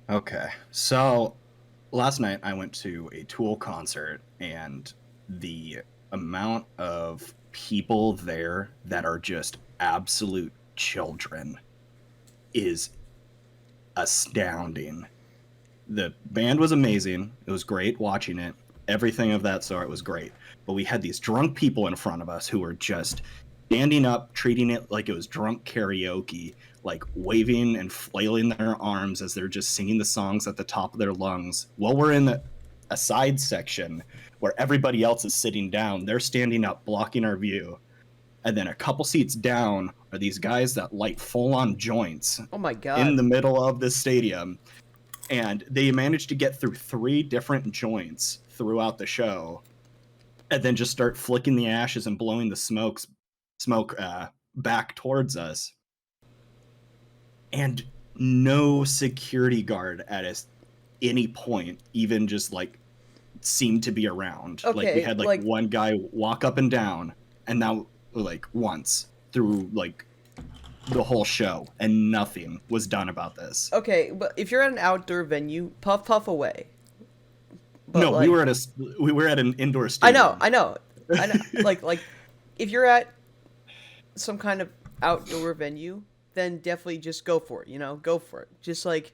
Okay. So last night I went to a Tool concert, and the amount of people there that are just absolute children is astounding. The band was amazing. It was great watching it. Everything of that sort was great. But we had these drunk people in front of us who were just standing up, treating it like it was drunk karaoke, like waving and flailing their arms as they're just singing the songs at the top of their lungs. While we're in a side section where everybody else is sitting down, they're standing up, blocking our view. And then a couple seats down are these guys that light full on joints Oh my in god. the middle of the stadium, and they managed to get through 3 different joints throughout the show, and then just start flicking the ashes and blowing the smoke back towards us. And no security guard at any point even just like seemed to be around. Like we Okay, had like like one guy walk up and down, and now like once through like the whole show, and nothing was done about this. okay, but if you're at an outdoor venue, puff away. But No, we like were we were at an indoor I know, stadium. I know. I know like if you're at some kind of outdoor venue, then definitely just go for it, Go for it. Just like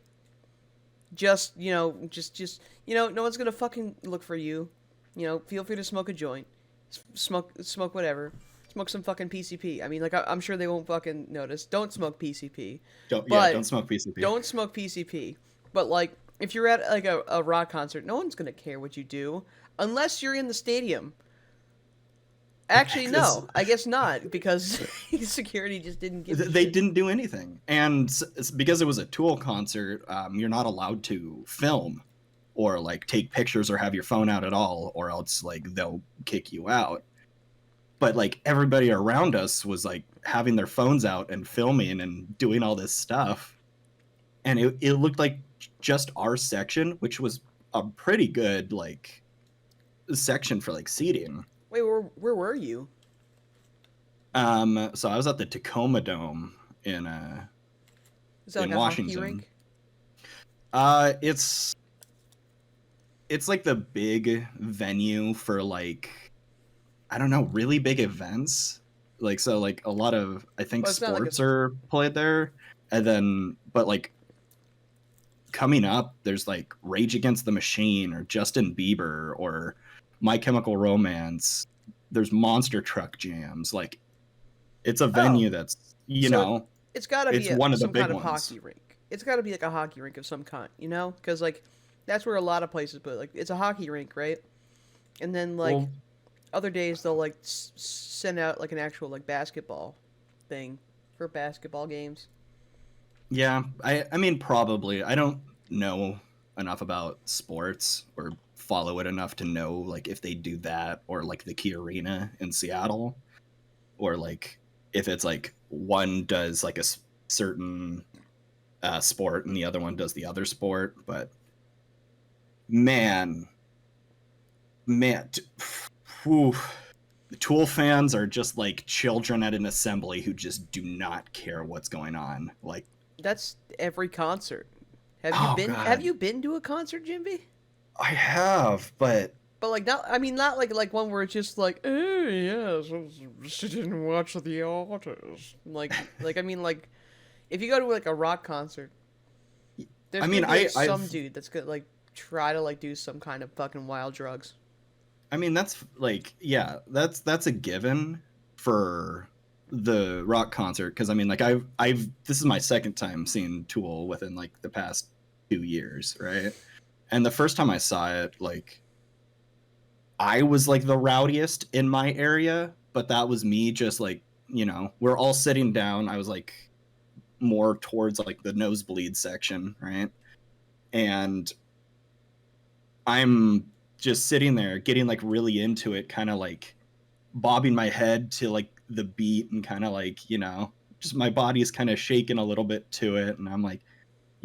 no one's going to fucking look for you. Feel free to smoke a joint. Smoke whatever. Smoke some fucking PCP. I mean, like I'm sure they won't fucking notice. Don't smoke PCP. Don't But smoke PCP. don't smoke PCP. But like if you're at like a rock concert, no one's going to care what you do unless you're in the stadium. Actually, no. I guess not because security just didn't give a They shit. didn't do anything, and because it was a Tool concert, you're not allowed to film or like take pictures or have your phone out at all, or else like they'll kick you out. But like everybody around us was like having their phones out and filming and doing all this stuff, and it looked like just our section, which was a pretty good like section for like seating. Wait, where were you? So I was at the Tacoma Dome Is that like in a hockey Washington. rink? It's like the big venue for like, I don't know, really big events. Like, so like a lot of, I think Well, it's not like sports are played there, and then but like coming up, there's like Rage Against the Machine or Justin Bieber or My Chemical Romance. There's monster truck jams. Like, it's a oh, venue that's, so it's got to it's be one of the some big kind of ones. hockey rink. It's got to be like a hockey rink of some kind, Because like that's where a lot of places put it. Like it's a hockey rink, right? And then like Well, other days they'll like send out like an actual like basketball thing for basketball games. yeah, I mean, probably. I don't know enough about sports or follow it enough to know like if they do that, or like the Key Arena in Seattle, or like if it's like one does like a certain sport and the other one does the other sport. But man, man, whew, the Tool fans are just like children at an assembly who just do not care what's going on. Like, That's every concert. oh Have god, you been to a concert, Jimby? I have, but But like not I mean not like one where it's just like oh yes sit and watch the artist like I mean like if you go to like a rock concert I there's mean, gonna be like some I've, dude that's gonna like try to like do some kind of fucking wild drugs. I mean, that's like, yeah, that's a given for the rock concert, because I mean, like, this is my second time seeing Tool within like the past 2 years, right? And the first time I saw it, like, I was like the rowdiest in my area, but that was me just like, we're all sitting down. I was like more towards like the nosebleed section, right? And I'm just sitting there getting like really into it, kind of like bobbing my head to like the beat, and kind of like, just my body's kind of shaking a little bit to it, and I'm like,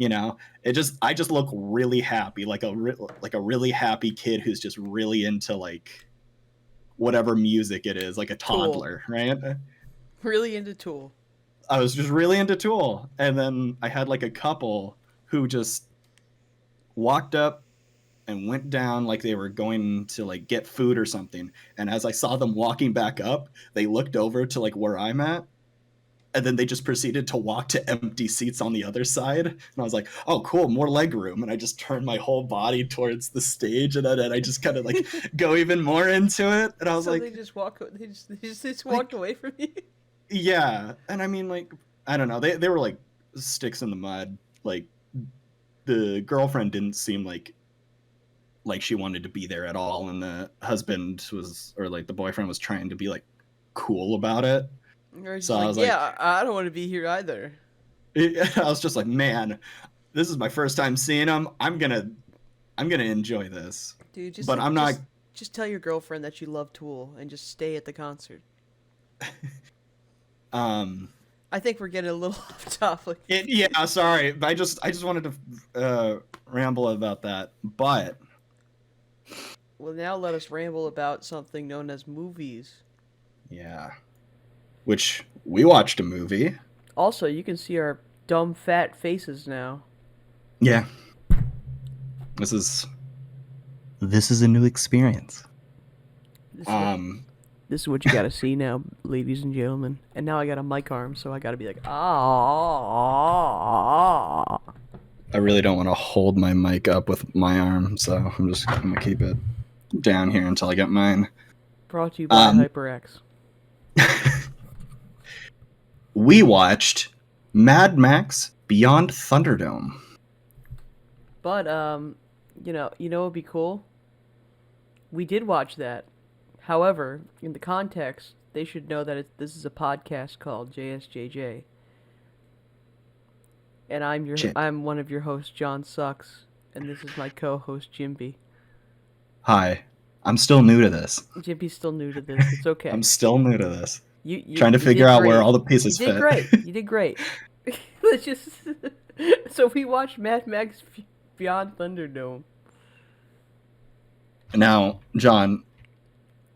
I just look really happy, like like a really happy kid who's just really into like whatever music it is, like a Tool. toddler, right? Really into Tool. I was just really into Tool, and then I had like a couple who just walked up and went down like they were going to like get food or something. And as I saw them walking back up, they looked over to like where I'm at. And then they just proceeded to walk to empty seats on the other side. And I was like, oh, cool, more leg room. And I just turned my whole body towards the stage. And then I just kind of like go even more into it. And I was So like, they just walked away from you. yeah. And I mean, like, I don't know. They were like sticks in the mud. Like, the girlfriend didn't seem like she wanted to be there at all. And the husband was, or like the boyfriend was trying to be like cool about it. Or So just I like, was like, yeah, I don't want to be here either. I was just like, man, this is my first time seeing him. I'm gonna enjoy this. Dude, But I'm not. just tell your girlfriend that you love Tool and just stay at the concert. Um. I think we're getting a little off topic. Yeah. Sorry. I just wanted to ramble about that. But Well, now let us ramble about something known as movies. yeah, which we watched a movie. Also, you can see our dumb fat faces now. Yeah. This is a new experience. This is what you gotta see now, ladies and gentlemen. And now I got a mic arm, so I gotta be like, ah. I really don't want to hold my mic up with my arm, so I'm gonna keep it down here until I get mine. Brought to you by HyperX. We watched Mad Max Beyond Thunderdome. But you know what'd be cool? We did watch that. However, in the context, they should know that this is a podcast called Jsjj. And I'm one of your hosts, John Sucks, and this is my co-host Jimbi. Hi, I'm still new to this. Jimbi's still new to this. It's okay. I'm still new to this. You trying to figure out where all the pieces fit. You did great. Let's just. So we watched Mad Max Beyond Thunderdome. Now, John,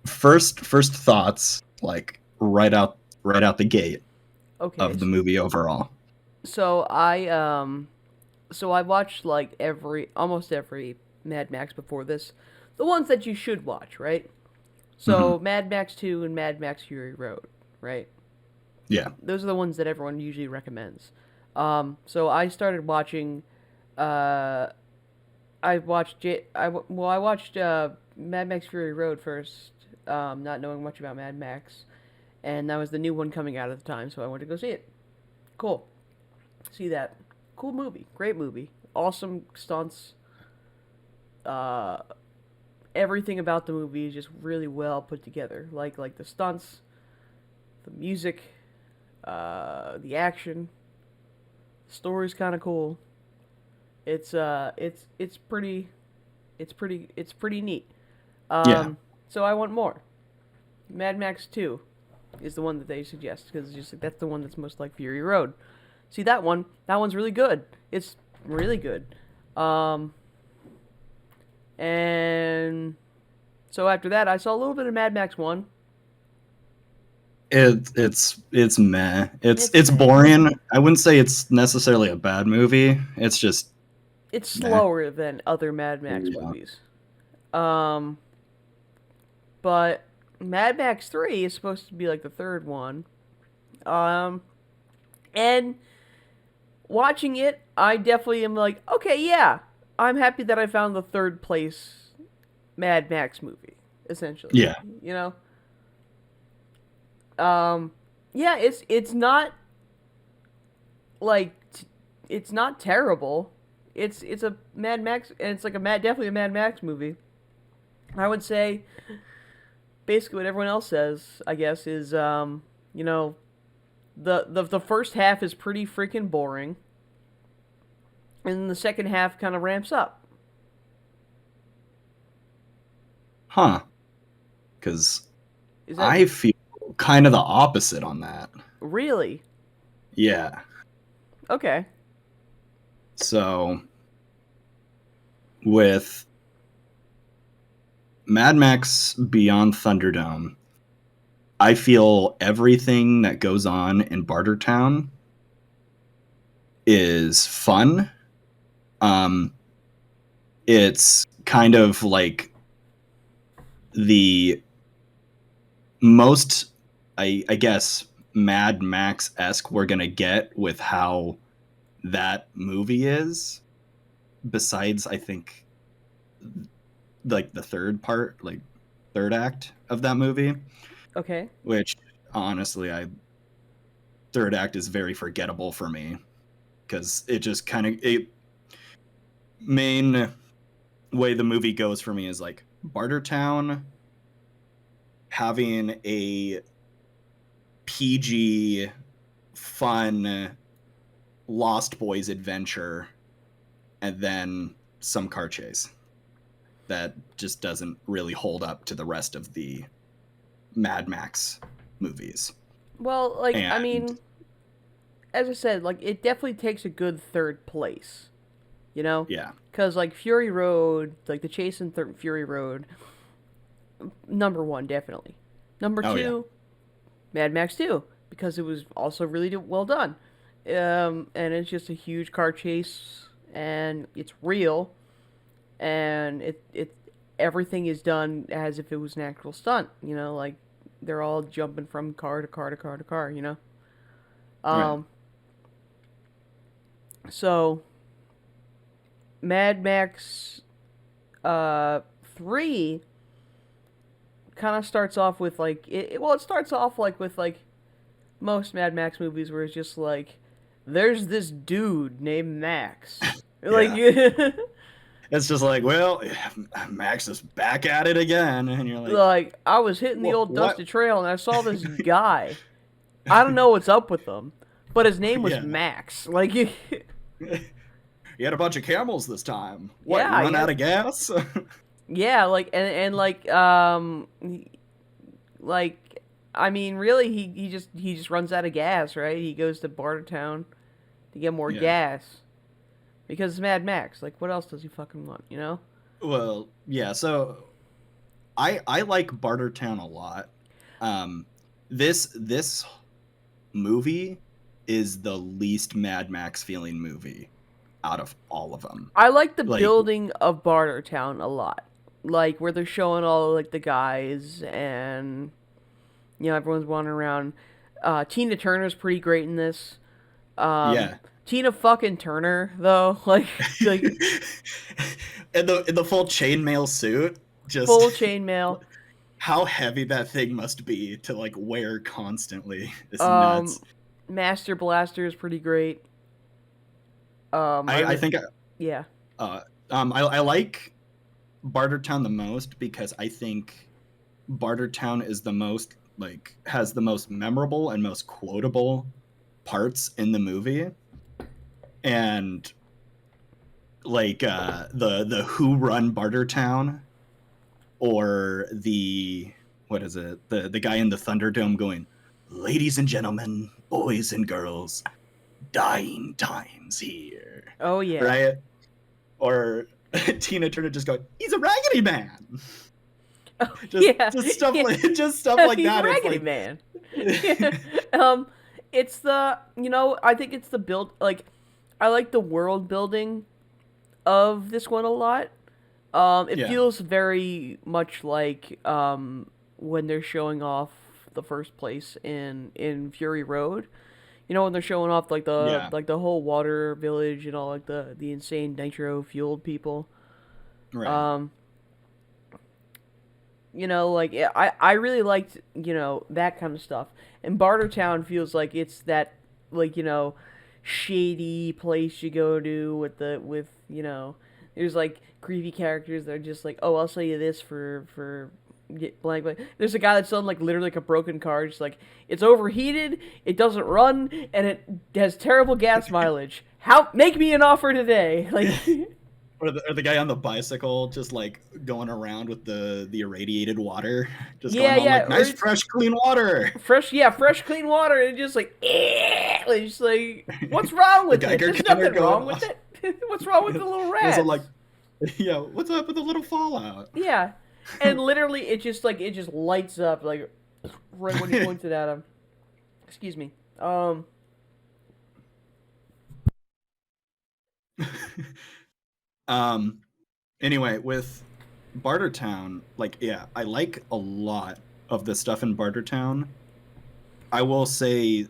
first thoughts, like right out the gate, of the movie overall. So I watched like almost every Mad Max before this, the ones that you should watch, right? So Mad Max 2 and Mad Max Fury Road, right? Yeah. Those are the ones that everyone usually recommends. So I started watching. I watched Mad Max Fury Road first, not knowing much about Mad Max, and that was the new one coming out at the time, so I went to go see it. Cool. See that. Cool movie. Great movie. Awesome stunts. Everything about the movie is just really well put together. Like the stunts, the music, the action. The story's kind of cool. It's pretty neat. Yeah. So I want more. Mad Max 2 is the one that they suggest because that's the one that's most like Fury Road. See that one's really good. It's really good. And so after that, I saw a little bit of Mad Max 1. It's meh. It's boring. I wouldn't say it's necessarily a bad movie. It's just it's slower than other Mad Max movies. But Mad Max 3 is supposed to be like the third one. And watching it, I definitely am like, okay, yeah, I'm happy that I found the third place Mad Max movie, essentially. Yeah. You know? Yeah, it's not like it's not terrible. It's a Mad Max, and it's like definitely a Mad Max movie. I would say basically what everyone else says, I guess, is the first half is pretty freaking boring, and the second half kind of ramps up. Huh. Because I feel kind of the opposite on that. Really? Yeah. Okay. So, with Mad Max Beyond Thunderdome, I feel everything that goes on in Bartertown is fun. it's kind of like the most, I guess, Mad Max-esque we're gonna get with how that movie is. Besides, I think, like the third part, like third act of that movie, Okay. which honestly, I third act is very forgettable for me because it just kind of it main way the movie goes for me is like Bartertown having a PG fun Lost Boys adventure and then some car chase that just doesn't really hold up to the rest of the Mad Max movies. Well, like, I And mean, as I said, like, it definitely takes a good third place, you know? yeah. Because, like, Fury Road, like, the chase in Fury Road, number one, definitely. Number Oh yeah. two, Mad Max 2, because it was also really well done. And it's just a huge car chase, and it's real, and it everything is done as if it was an actual stunt. You know, like they're all jumping from car to car to car to car. You know, Right. um, so Mad Max 3 kind of starts off with like well, it starts off like with like most Mad Max movies where it's just like there's this dude named Max. Like Yeah. It's just like, well, Max is back at it again, and you're like, like I was hitting the old what? dusty trail and I saw this guy. I don't know what's up with him, but his name was Yeah. Max. Like You had a bunch of camels this time. What? You yeah, run yeah. out of gas? Yeah, like and like I mean really he just runs out of gas, right? He goes to Bartertown to get more Yeah. gas. Because it's Mad Max. Like what else does he fucking want, you know? Well, yeah. So I like Bartertown a lot. Um, this movie is the least Mad Max feeling movie out of all of them. I like the Like, building of Bartertown a lot. Like where they're showing all like the guys and you know everyone's wandering around. Tina Turner's pretty great in this. Um, yeah. Tina fucking Turner though, like In the full chainmail suit, just full chainmail. how heavy that thing must be to like wear constantly is Um, nuts. Master Blaster is pretty great. I think Yeah. uh I like Bartertown the most because I think Bartertown is the most like has the most memorable and most quotable parts in the movie. And like the Who Run Bartertown, or the what is it, the guy in the Thunderdome going, ladies and gentlemen, boys and girls, dying times here, Oh yeah. right? Or Tina Turner just going, he's a raggedy man. Oh just yeah. just stuff Yeah. like just stuff like He's that. It's Raggedy like Man. Yeah. It's the I think it's the build like I like the world building of this one a lot. It yeah. feels very much like when they're showing off the first place in Fury Road. You know when they're showing off Yeah. like the whole water village and all like the insane nitro fueled people. Right. Um, like yeah, I really liked that kind of stuff. And Bartertown feels like it's that like shady place you go to with there's like creepy characters that are just like, oh, I'll sell you this for blank blank. There's a guy that's selling like literally like a broken car, just like it's overheated, it doesn't run, and it has terrible gas mileage. How make me an offer today? Like Or the guy on the bicycle just like going around with the irradiated water, just yeah, going on yeah, like or nice it's fresh clean water. fresh, yeah, fresh clean water, and just like, like just like, what's wrong The with it? Geiger There's counter nothing going wrong with off. it. What's wrong with the little Was it like, rats? yeah, what's up with the little fallout? Yeah, and literally, it just lights up like right when he points it at him. Excuse me. um Anyway, with Bartertown, like, yeah, I like a lot of the stuff in Bartertown. I will say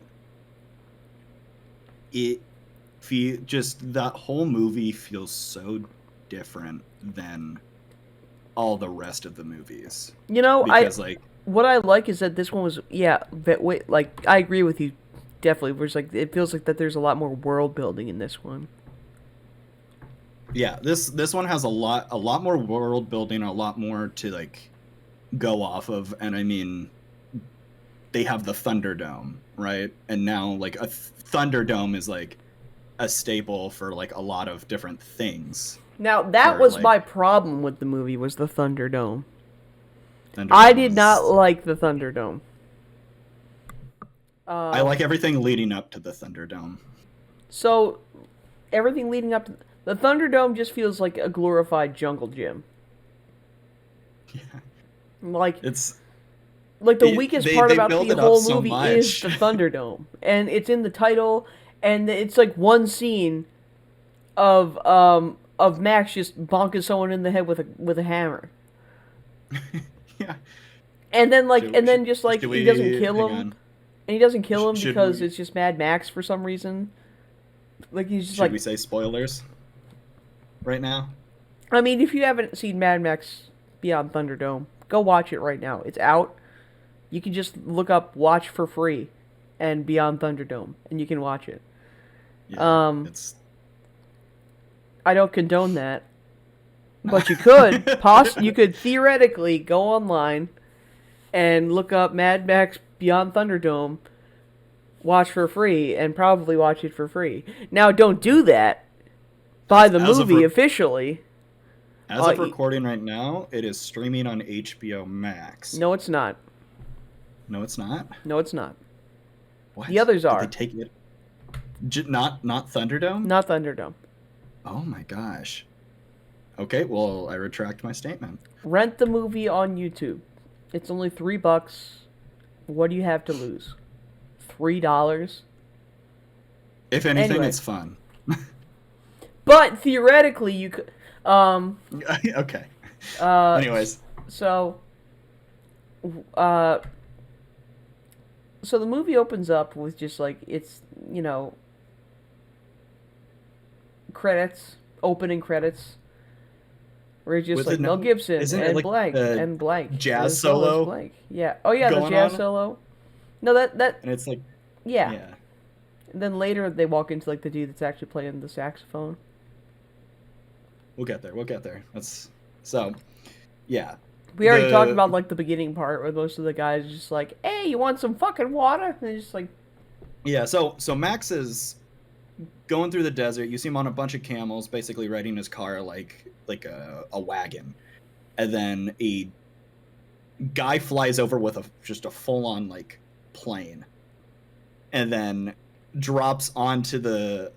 it just that whole movie feels so different than all the rest of the movies. You know, Because like what I like is that this one was, yeah, but wait, like I agree with you, definitely. Whereas like it feels like that there's a lot more world building in this one. yeah, this one has a lot more world building, a lot more to like go off of, and I mean they have the Thunderdome, right? And now like a Thunderdome is like a staple for like a lot of different things. Now that For was like my problem with the movie was the Thunderdome. I Thunderdome did not is like the Thunderdome. I like everything leading up to the Thunderdome. So everything leading up to the Thunderdome just feels like a glorified jungle gym. Yeah. Like It's the weakest part they about build the it up whole so movie is much. the Thunderdome, and it's in the title, and it's like one scene of Max just bonking someone in the head with a hammer, Yeah. and then like Should, and should, then just like should he doesn't we kill hang him, on? and he doesn't kill him Should because we it's just Mad Max for some reason. Like he's just should like, we say spoilers right now? I mean, if you haven't seen Mad Max Beyond Thunderdome, go watch it right now. It's out. You can just look up "Watch for Free" and Beyond Thunderdome, and you can watch it. Yeah, it's I don't condone that, but you could you could theoretically go online and look up Mad Max Beyond Thunderdome, watch for free, and probably watch it for free. Now, don't do that. Buy the as of movie officially. as of recording right now, it is streaming on HBO Max. No, it's not. No, it's not. No, it's not. What? The others are. Did they take it? Not Thunderdome? Not Thunderdome. Oh my gosh. Okay, well, I retract my statement. Rent the movie on YouTube. It's only $3. What do you have to lose? $3? If anything, Anyway. it's fun. But theoretically, you could. Okay. Anyways, So, uh, so the movie opens up with just like it's credits, opening credits, where it's just with like Mel Gibson isn't it and like blank the and blank jazz as well as solo blank. Yeah. Oh yeah, the going jazz on? solo. No, that and it's like yeah. yeah. And then later they walk into like the dude that's actually playing the saxophone. We'll get there. We'll get there. That's so. Yeah. We already talked about like the beginning part where most of the guys are just like, "Hey, you want some fucking water?" And they're just like, Yeah. So Max is going through the desert. You see him on a bunch of camels, basically riding his car like a wagon, and then a guy flies over with just a full on like plane, and then drops onto the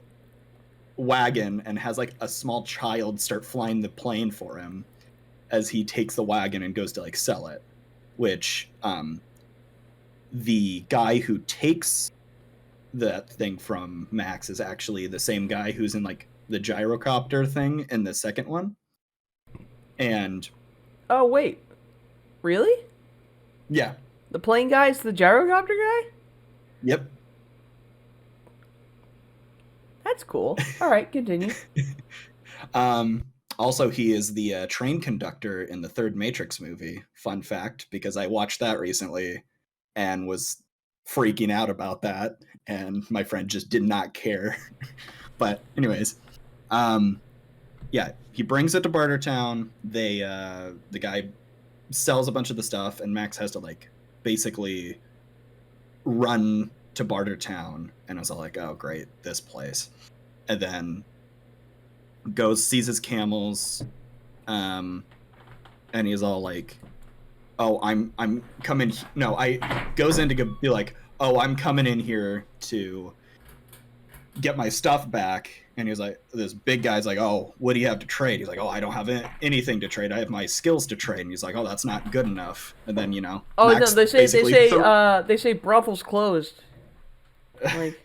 wagon and has like a small child start flying the plane for him as he takes the wagon and goes to like sell it, which the guy who takes that thing from Max is actually the same guy who's in like the gyrocopter thing in the second one. And "Oh wait, really? yeah, The plane guy's the gyrocopter guy? yep. That's cool. All right, continue." Also, he is the train conductor in the third Matrix movie. Fun fact, because I watched that recently and was freaking out about that, and my friend just did not care. But anyways, yeah, he brings it to Bartertown. The guy sells a bunch of the stuff, and Max has to like basically run to Bartertown, and I was all like, "Oh, great, this place," and then goes sees his camels, and he's all like, "Oh, I'm coming." No, I goes in to be like, "Oh, I'm coming in here to get my stuff back," and he's like, "This big guy's like, oh, what do you have to trade?" He's like, "Oh, I don't have anything to trade. I have my skills to trade." And he's like, "Oh, that's not good enough." And then Oh Max no, they basically say brothels closed. Like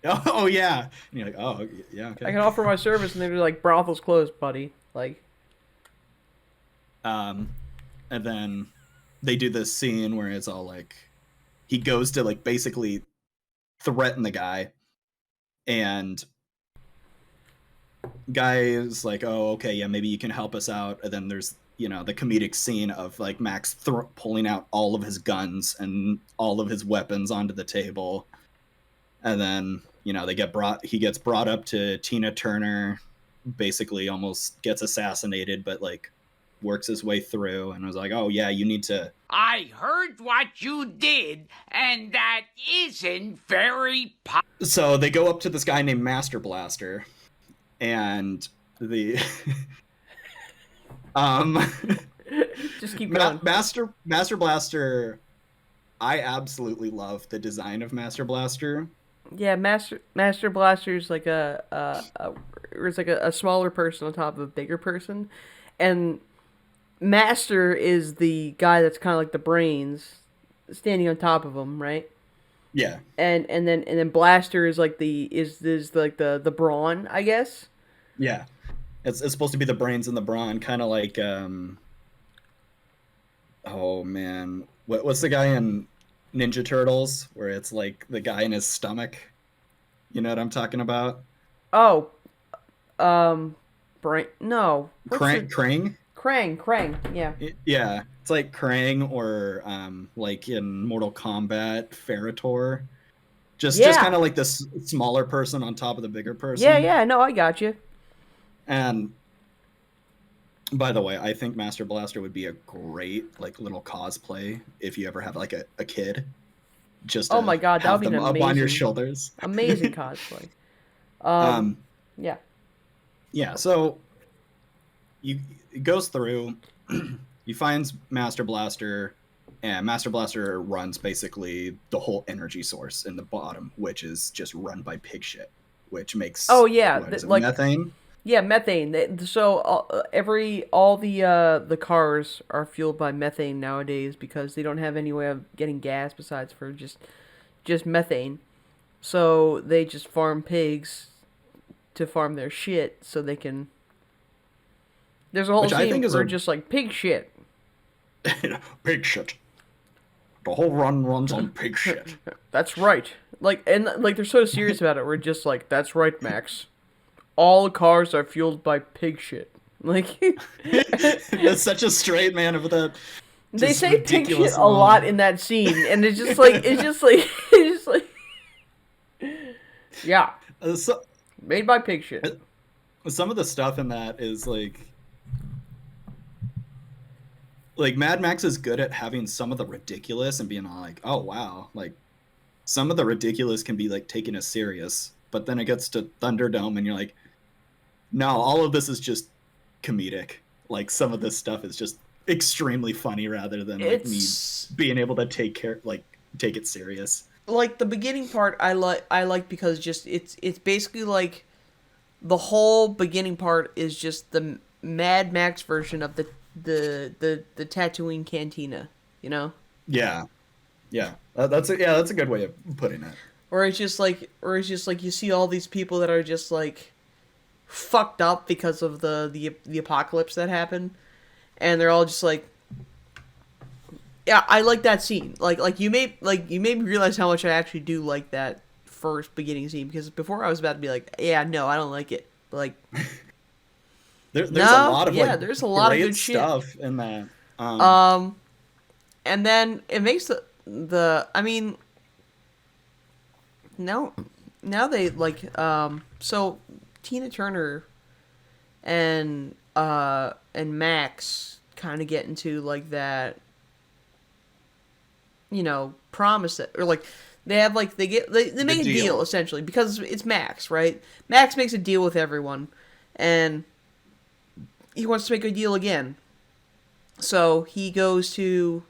Oh yeah. And you're like, oh yeah, I okay. can offer my service, and they're like, brothel's closed, buddy. Like, Um, and then they do this scene where it's all like he goes to like basically threaten the guy, and guy is like, oh okay, yeah, maybe you can help us out. And then there's the comedic scene of like Max pulling out all of his guns and all of his weapons onto the table, and then he gets brought up to Tina Turner, basically almost gets assassinated, but like works his way through and was like, oh yeah, you need to. I heard what you did, and that isn't very So they go up to this guy named Master Blaster, and the um just keep going. Master Blaster. I absolutely love the design of Master Blaster. Yeah, Master Blaster's like it's like a smaller person on top of a bigger person, and Master is the guy that's kind of like the brains, standing on top of him, right? Yeah, And then Blaster is like the brawn, I guess. yeah. It's supposed to be the brains and the brawn, kind of like oh man, what's the guy in Ninja Turtles where it's like the guy in his stomach? You know what I'm talking about? Oh, brain. No, Krang. Krang. Yeah. Yeah, it's like Krang, or like in Mortal Kombat, Ferritor. Just kind of like this smaller person on top of the bigger person. Yeah. No, I got you. And by the way, I think Master Blaster would be a great like little cosplay if you ever have like a kid. Just oh my god, that would be them amazing, up on your shoulders. Amazing cosplay. Yeah. Yeah. So it goes through. He finds Master Blaster, and Master Blaster runs basically the whole energy source in the bottom, which is just run by pig shit, which makes methane. Yeah, methane. So all the cars are fueled by methane nowadays because they don't have any way of getting gas besides for just methane. So they just farm pigs to farm their shit so they can. There's a whole scene where just like pig shit. Pig shit. The whole run runs on pig shit. That's right. Like they're so serious about it. We're just like, that's right, Max. All cars are fueled by pig shit. Like that's such a straight man of that. They say pig shit a lot in that scene, and it's just like yeah. Made by pig shit. Some of the stuff in that is like Mad Max is good at having some of the ridiculous and being all like, oh wow, like some of the ridiculous can be like taken as serious, but then it gets to Thunderdome and you're like, no, all of this is just comedic. Like some of this stuff is just extremely funny rather than like me being able to take it serious. Like the beginning part I like because just it's basically like the whole beginning part is just the Mad Max version of the Tatooine cantina, you know? Yeah. That's a good way of putting it. Or it's just like you see all these people that are just like fucked up because of the apocalypse that happened, and they're all just like, yeah, I like that scene. Like you made me realize how much I actually do like that first beginning scene, because before I was about to be like, yeah, no, I don't like it. But like there's a lot of there's a lot of good stuff in that. And then it makes I mean, now they like so Tina Turner and Max kind of get into like that, promise it, or like they have like they make a deal essentially because it's Max, right? Max makes a deal with everyone, and he wants to make a deal again. So he goes to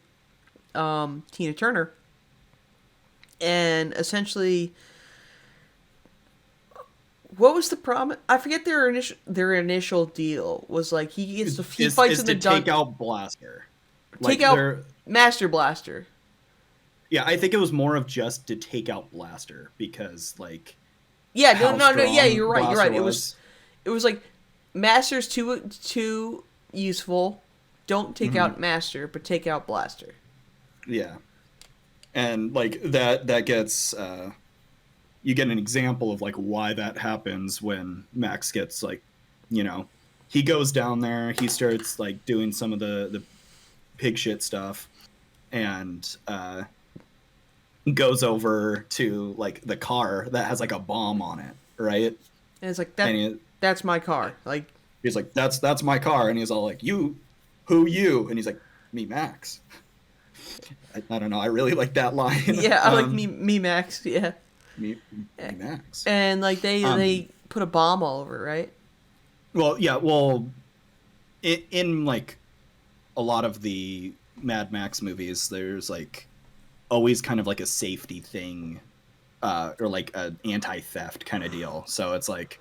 Tina Turner, and essentially, what was the promise? I forget their initial deal was like he fights in the take out Blaster, take out Master Blaster. Yeah, I think it was more of just to take out Blaster because like Yeah, how no, yeah, strong you're right. You're Blaster right. It was like Master's too useful. Don't take out Master, but take out Blaster. Yeah, and like that gets you get an example of like why that happens when Max gets like, you know, he goes down there, he starts like doing some of the pig shit stuff, and goes over to like the car that has like a bomb on it, right? And it's like And that's my car. Like he's like, that's my car, and he's all like, you, who you? And he's like, me, Max. I don't know. I really like that line. yeah, I like me Max. Yeah, me Max. and like they put a bomb all over, right? Well, yeah. Well, in like a lot of the Mad Max movies, there's like always kind of like a safety thing, or like an anti-theft kind of deal. So it's like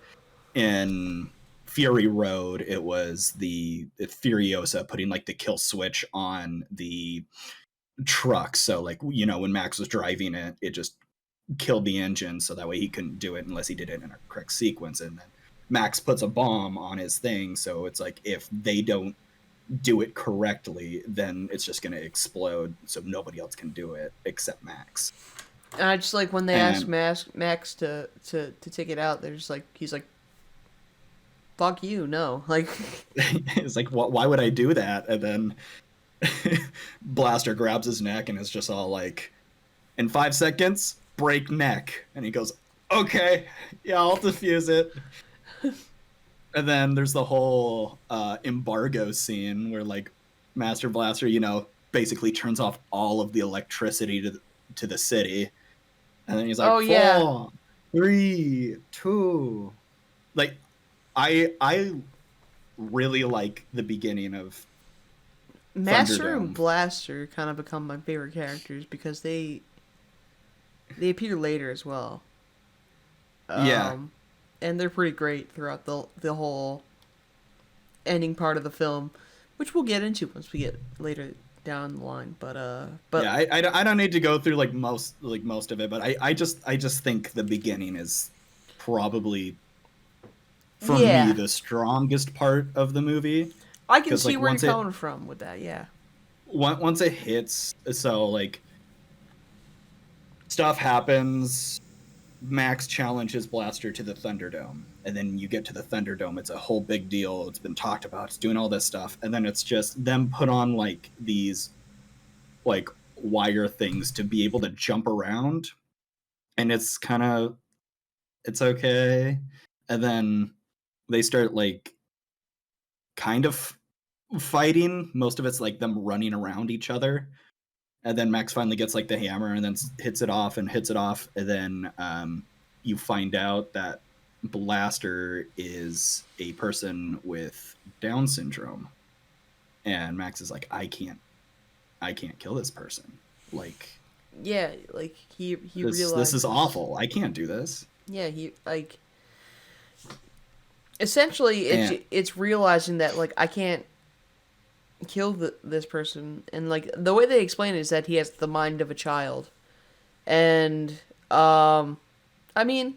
in Fury Road, it was the Furiosa putting like the kill switch on the truck. So like, you know, when Max was driving it, it just killed the engine, so that way he couldn't do it unless he did it in a correct sequence. And then Max puts a bomb on his thing, so it's like if they don't do it correctly, then it's just going to explode, so nobody else can do it except Max. And I just like when they ask Max to take it out, they're just like, he's like, fuck you, no. Like It's like, why would I do that? And then Blaster grabs his neck and is just all like, in 5 seconds, break neck. And he goes, okay, yeah, I'll defuse it. And then there's the whole embargo scene where like Master Blaster, you know, basically turns off all of the electricity to the city. And then he's like, oh, yeah. 4, 3, 2. Like, I really like the beginning of Master and Thunderdome. Blaster kind of become my favorite characters because they appear later as well. Yeah. And they're pretty great throughout the whole ending part of the film, which we'll get into once we get later down the line. But yeah, I don't need to go through like most of it, but I just think the beginning is probably for me the strongest part of the movie. I can see like, where you're coming from with that. Yeah. Once it hits, so like stuff happens. Max challenges Blaster to the Thunderdome, and then you get to the Thunderdome. It's a whole big deal. It's been talked about. It's doing all this stuff, and then it's just them put on like these like wire things to be able to jump around, and it's okay. And then they start like kind of fighting. Most of it's like them running around each other. And then Max finally gets like the hammer and then hits it off. And then you find out that Blaster is a person with Down syndrome. And Max is like, I can't kill this person. Like, yeah, like he realized this is awful. I can't do this. Yeah, he like essentially it's realizing that like I can't kill this person, and like the way they explain it is that he has the mind of a child, and I mean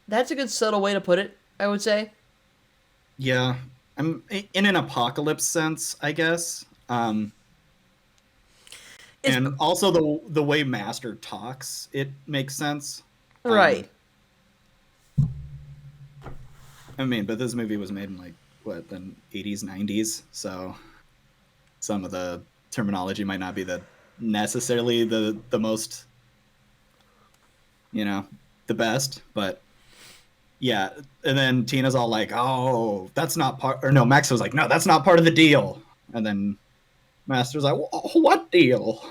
that's a good subtle way to put it, I would say. Yeah, I'm in an apocalypse sense, I guess. And also the way Master talks, it makes sense. Right. I mean, but this movie was made in like what, the 80s, 90s, so some of the terminology might not be necessarily the most, you know, the best, but yeah. And then Tina's all like, "Oh, that's not part," or no, Max was like, "No, that's not part of the deal." And then Master's like, "What deal?"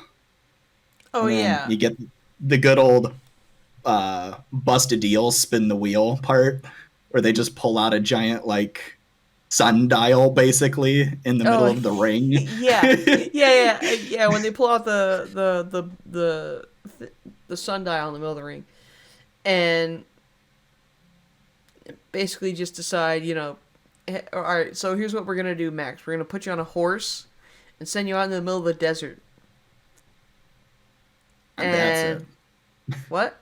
Oh yeah. You get the good old bust a deal, spin the wheel part, where they just pull out a giant like sundial basically in the middle of the ring. Yeah. When they pull out the sundial in the middle of the ring, and basically just decide, you know, all right, so here's what we're gonna do, Max. We're gonna put you on a horse and send you out in the middle of the desert. And that's it. What?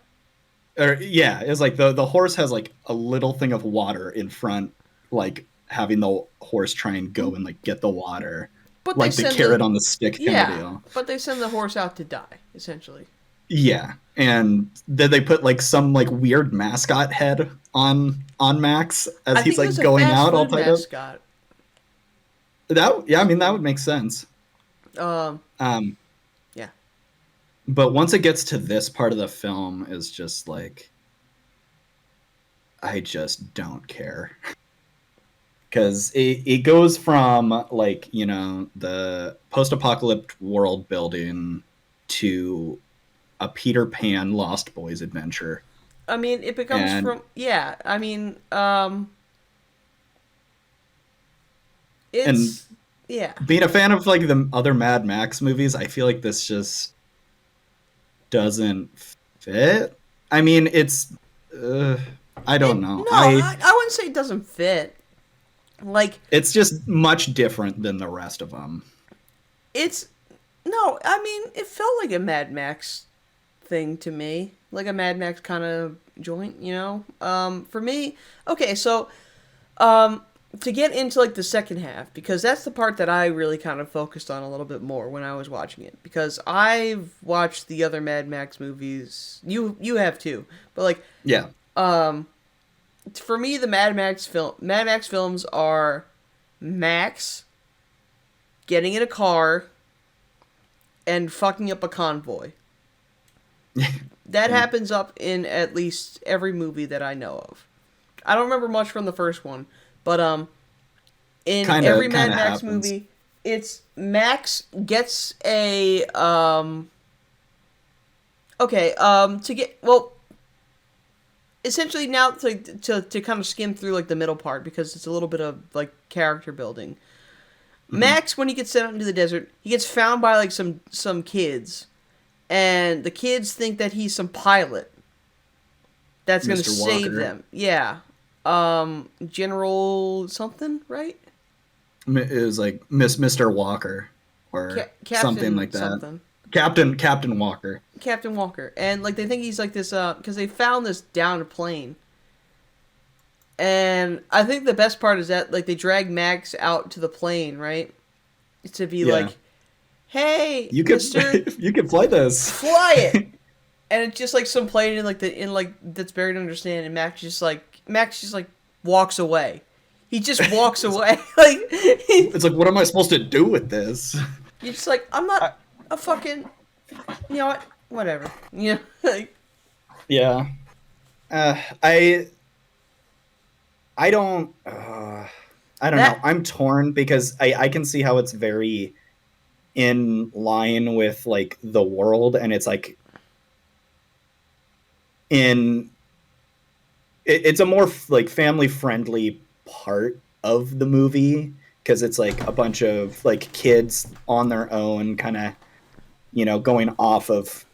or yeah, it's like the horse has like a little thing of water in front, like having the horse try and go and like get the water, But they like the send carrot on the stick kind of yeah, deal. but they send the horse out to die essentially. Yeah, and then they put like some like weird mascot head on Max as I he's think it like was a going fast out all food tied up. mascot. That yeah, I mean that would make sense. Um, Um, yeah. but once it gets to this part of the film, is just like I just don't care because it goes from like the post-apocalyptic world building to a Peter Pan Lost Boys adventure. I mean, it becomes And from yeah. I mean, and it's yeah. being a fan of like the other Mad Max movies, I feel like this just doesn't fit. I mean, it's I don't know. No, I wouldn't say it doesn't fit. Like It's just much different than the rest of them. it's no. I mean, it felt like a Mad Max thing to me, like a Mad Max kind of joint. For me, okay. So, to get into like the second half, because that's the part that I really kind of focused on a little bit more when I was watching it, because I've watched the other Mad Max movies. You have too, but like Yeah. for me, the Mad Max films are Max getting in a car and fucking up a convoy. That happens up in at least every movie that I know of. I don't remember much from the first one, but in every Mad Max happens. movie, it's Max gets a to get essentially now to kind of skim through like the middle part because it's a little bit of like character building. Mm-hmm. Max, when he gets sent out into the desert, he gets found by like some kids, and the kids think that he's some pilot that's going to save them. Yeah, General something, right? It was like Mr. Walker or something like that. Something. Captain Walker. Captain Walker, and like they think he's like this because they found this downed plane. And I think the best part is that like they drag Max out to the plane, right? To be like, "Hey, you can you can fly this, fly it," and it's just like some plane in like that's buried under sand, and Max just like walks away. He just walks away. Like it's like, what am I supposed to do with this? You're just like, I'm not a fucking, you know what? Whatever. You know, like, yeah. I don't know. I'm torn because I can see how it's very in line with like the world, and it's like it's a more like family friendly part of the movie because it's like a bunch of like kids on their own kind of going off of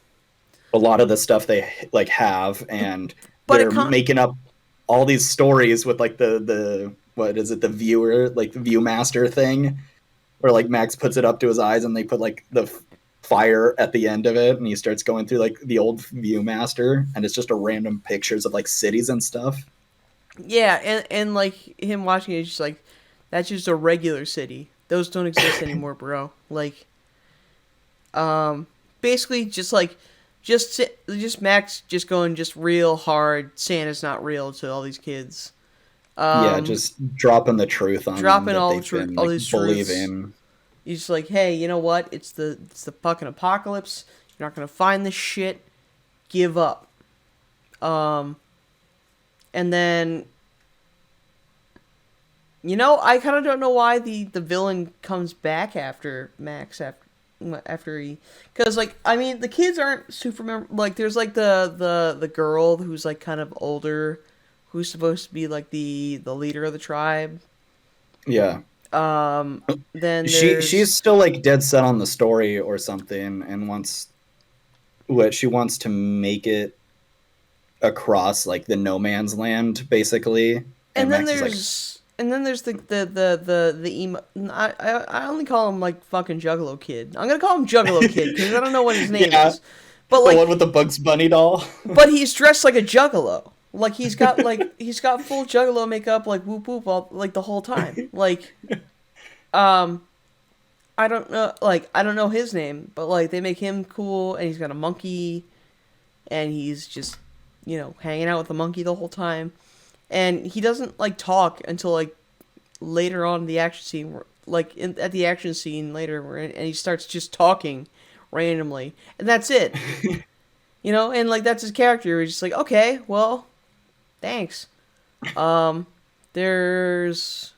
a lot of the stuff they like have, and they're making up all these stories with like the what is it, the viewer, like the Viewmaster thing, where like Max puts it up to his eyes and they put like the fire at the end of it, and he starts going through like the old Viewmaster, and it's just a random pictures of like cities and stuff. Yeah, and like him watching it, it's just like, that's just a regular city. Those don't exist anymore, bro. Like, basically just like, just Max just going just real hard. Santa's not real to all these kids. Yeah, just dropping the truth on dropping them all that they've been, all these believing. You're just like, hey, you know what? It's the fucking apocalypse. You're not gonna find this shit. Give up. And then, I kind of don't know why the villain comes back after Max after he, because like I mean the kids aren't super like there's like the girl who's like kind of older, who's supposed to be like the leader of the tribe. Yeah. Then she's still like dead set on the story or something, and she wants to make it across like the no man's land basically. And then there's the emo. I only call him like fucking Juggalo Kid. I'm gonna call him Juggalo Kid because I don't know what his name is. But The like, one with the Bugs Bunny doll. but he's dressed like a juggalo. Like he's got full juggalo makeup, like whoop whoop, all, like the whole time. Like, um, I don't know his name, but like they make him cool, and he's got a monkey, and he's just, hanging out with the monkey the whole time, and he doesn't like talk until like later on in the action scene, at the action scene later, and he starts just talking randomly, and that's it. And like that's his character. He's just like, okay, well, thanks. There's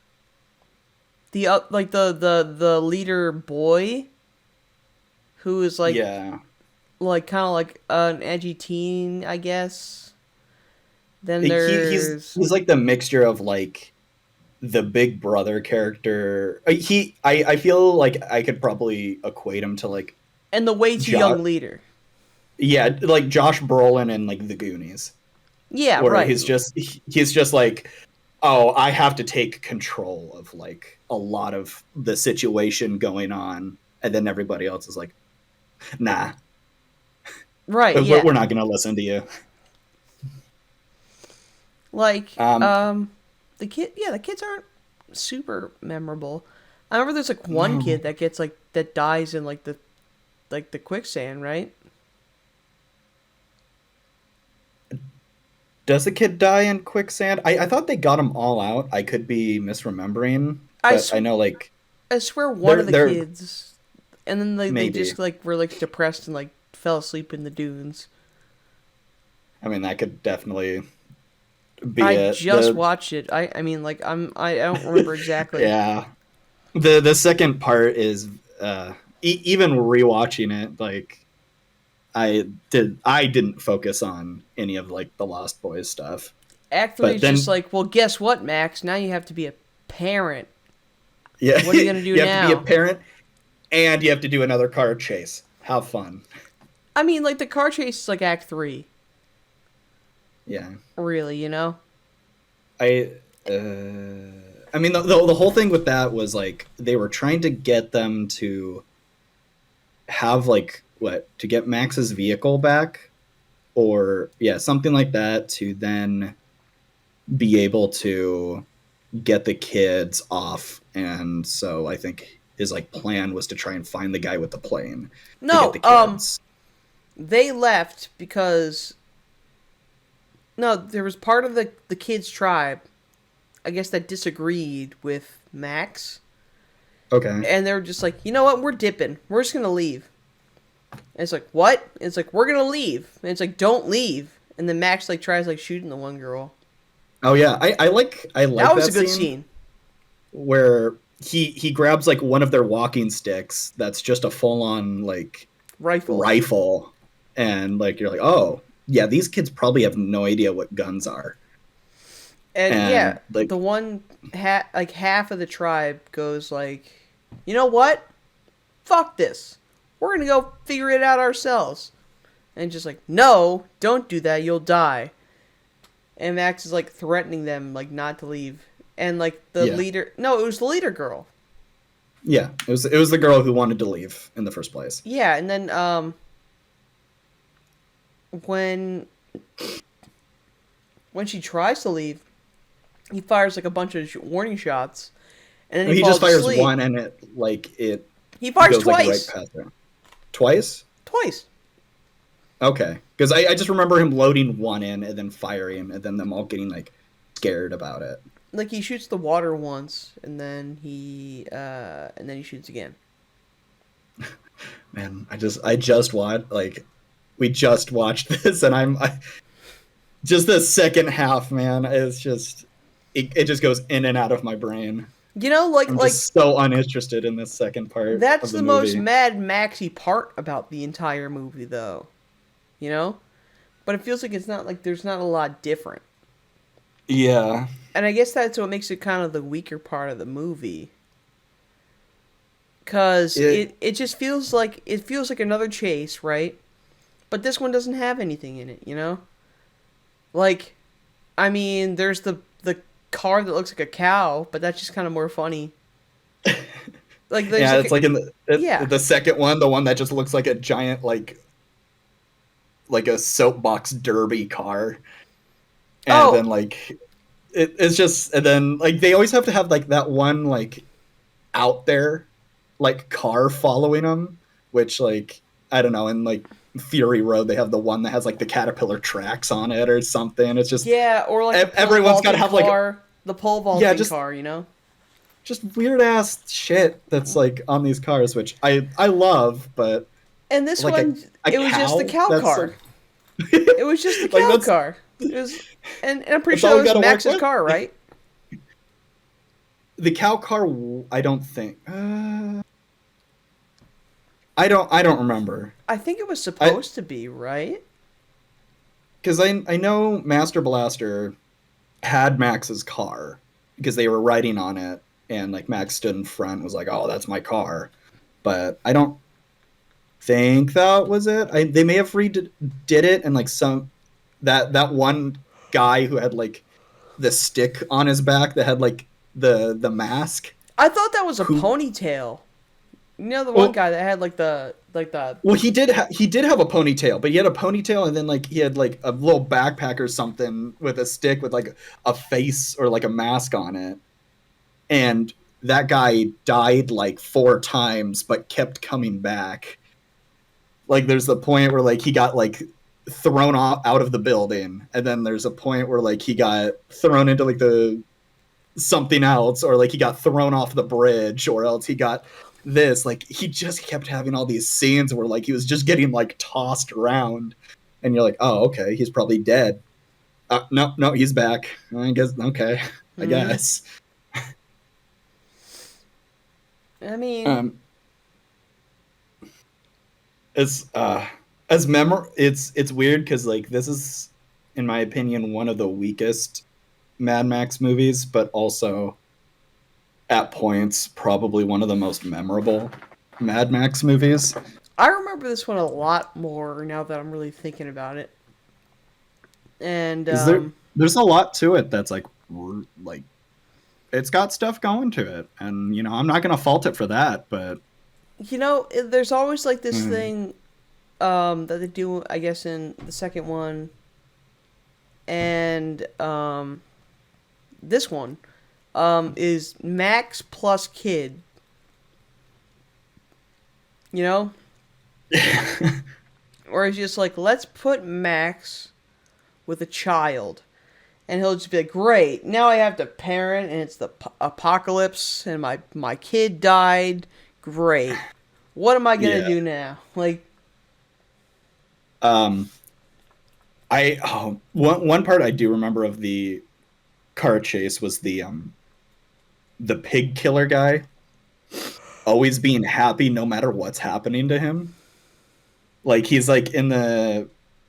the leader boy, who is like Yeah. like kind of like an edgy teen, I guess. Then He's like the mixture of like the big brother character. I feel like I could probably equate him to like and the way too young leader. Yeah, like Josh Brolin in like The Goonies. Yeah, where right. he's just like, oh, I have to take control of like a lot of the situation going on, and then everybody else is like, nah, right, we're, yeah. we're not gonna listen to you. Like, the kids aren't super memorable. I remember there's like one kid that gets like that dies in like the quicksand, right? Does the kid die in quicksand? I thought they got them all out. I could be misremembering, but I know like I swear one of the they're- kids, and then they Maybe. just like were like depressed and like fell asleep in the dunes. I mean, that could definitely be I it. just watched it. I mean, like I don't remember exactly. Yeah. The second part is even rewatching it, like I didn't focus on any of like the Lost Boys stuff. Act 3 But is then- just like, well, guess what, Max? Now you have to be a parent. Yeah. What are you gonna do you have to be now? a parent, and you have to do another car chase. Have fun. I mean, like the car chase is like Act 3, Yeah. really, I mean, the whole thing with that was like they were trying to get them to have like to get Max's vehicle back, or something like that, to then be able to get the kids off. And so I think his like plan was to try and find the guy with the plane. No, to get the kids. they left because there was part of the kids' tribe, I guess, that disagreed with Max, Okay. and they were just like, you know what, we're dipping. We're just gonna leave. And it's like, what? And it's like, we're gonna leave. And it's like, don't leave. And then Max like tries like shooting the one girl. Oh yeah, I like That was a good scene. where he grabs like one of their walking sticks that's just a full on like rifle, and like you're like, oh yeah, these kids probably have no idea what guns are. And yeah, like, the one half of the tribe goes like, you know what? Fuck this. We're gonna go figure it out ourselves. And just like, no, don't do that. You'll die. And Max is like threatening them like not to leave. And like the leader, no, it was the leader girl. Yeah, it was the girl who wanted to leave in the first place. Yeah, and then when she tries to leave, he fires like a bunch of warning shots, and then he just fires asleep. one, and it He fires goes twice. like right past her. Twice? Twice. Okay, because I just remember him loading one in and then firing, and then them all getting like scared about it. Like he shoots the water once, and then he shoots again. Man, I just watched we just watched this, and I just the second half, man, it's just it just goes in and out of my brain. I'm just so uninterested in this second part. That's of the the movie. most Mad Maxy part about the entire movie, though. But it feels like it's not like there's not a lot different. Yeah. And I guess that's what makes it kind of the weaker part of the movie. Cause it just feels like another chase, right? But this one doesn't have anything in it, Like, I mean, there's the car that looks like a cow, but that's just kind of more funny. Like, it's like in the second one, the one that just looks like a giant like like a soapbox derby car, and then like it's just, and then like they always have to have like that one like out there like car following them, which like I don't know, in like Fury Road they have the one that has like the Caterpillar tracks on it or something. It's just or like everyone's got to have like the pole vaulting car, just weird ass shit that's like on these cars, which I love, but and this like one it was just the cow car. It was just the cow car. It was, and I'm pretty sure it was Max's car, right? The cow car, I don't think. I don't remember. I think it was supposed to be, right? Because I know Master Blaster had Max's car because they were riding on it, and like Max stood in front and was like, "Oh, that's my car," but I don't think that was it. They may have redid it, and like that one guy who had like the stick on his back that had like the mask. I thought that was a ponytail. You know, the one guy that had like the Well, he did have a ponytail, but he had a ponytail, and then like he had like a little backpack or something with a stick with like a face or like a mask on it. And that guy died like 4 times, but kept coming back. Like there's the point where like he got like thrown out of the building, and then there's a point where like he got thrown into like the something else, or like he got thrown off the bridge, or else he got this. Like he just kept having all these scenes where like he was just getting like tossed around, and you're like, oh, okay, he's probably dead. No, he's back. I guess okay. I guess. I mean, it's weird because like this is, in my opinion, one of the weakest Mad Max movies, but also at points probably one of the most memorable Mad Max movies. I remember this one a lot more now that I'm really thinking about it. And there's a lot to it that's like it's got stuff going to it, and you know, I'm not gonna fault it for that, but you know, there's always like this thing that they do, I guess, in the second one and this one is Max plus kid. You know? Or it's just like, let's put Max with a child. And he'll just be like, great, now I have to parent, and it's the apocalypse, and my kid died. Great. What am I going to do now? Like... one part I do remember of the car chase was the pig killer guy always being happy no matter what's happening to him. Like he's like in the